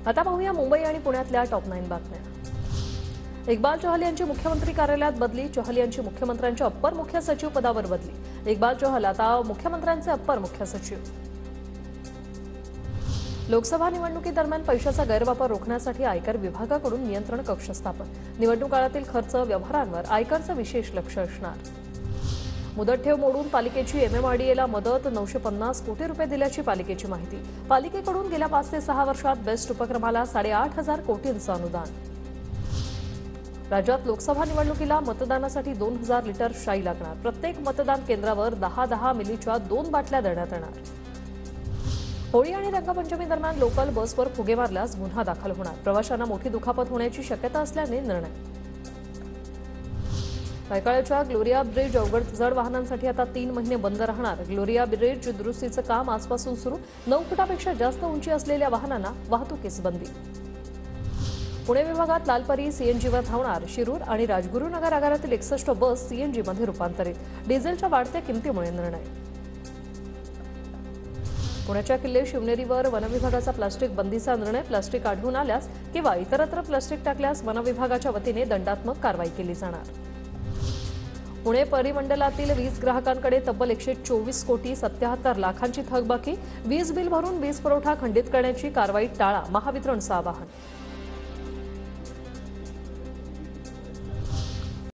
आता पाहूया मुंबई आणि पुण्यातल्या टॉप 9 बातम्या। इक्बाल चहल यांची मुख्यमंत्री कार्यालयात बदली। चहल यांची मुख्यमंत्र्यांच्या अप्पर मुख्य सचिव पदावर बदली। इक्बाल चहल आता मुख्यमंत्र्यांचे अप्पर मुख्य सचिव। लोकसभा निवडणुकीदरम्यान पैशाचा गैरवापर रोखण्यासाठी आयकर विभागाकडून नियंत्रण कक्ष स्थापन। निवडणूक काळातील खर्च व्यवहारांवर आयकरचं विशेष लक्ष असणार। मुदत ठेव मोडून पालिकेची एमएमआरडीएला मदत 950 कोटी रुपये दिल्याची पालिकेची माहिती। पालिकेकडून गेल्या 5 ते 6 वर्षात बेस्ट उपक्रमाला 8,500 कोटींचं अनुदान। राज्यात लोकसभा निवडणुकीला मतदानासाठी 2000 लिटर शाई लागणार। प्रत्येक मतदान केंद्रावर 10-10 मिलीच्या 2 बाटल्या देण्यात येणार। होळी आणि रंगपंचमी दरम्यान लोकल बसवर फुगे मारल्यास गुन्हा दाखल होणार। प्रवाशांना मोठी दुखापत होण्याची शक्यता असल्याने निर्णय। पायकाळ्याच्या ग्लोरिया ब्रिज अवघड जड वाहनांसाठी आता 3 महिने बंद राहणार। ग्लोरिया ब्रिज दुरुस्तीचं काम आजपासून सुरू। 9 फुटापेक्षा जास्त उंची असलेल्या वाहनांना वाहतुकीस बंदी। पुणे विभागात लालपरी सीएनजीवर धावणार। शिरूर आणि राजगुरुनगर आगारातील 61 बस सीएनजीमध्ये रूपांतरित। डिझेलच्या वाढत्या किमतीमुळे निर्णय। पुण्याच्या किल्ले शिवनेरीवर वनविभागाचा प्लास्टिक बंदीचा निर्णय। प्लास्टिक आढळून आल्यास किंवा इतरत्र प्लास्टिक टाकल्यास वनविभागाच्या वतीने दंडात्मक कारवाई केली जाणार। पुणे परिमंडलातील वीज ग्राहकांकडे तब्बल 124 कोटी 77 लाखांची थकबाकी। वीज बिल भरून वीज पुरवठा खंडित करण्याची कारवाई टाळा, महावितरणचं आवाहन।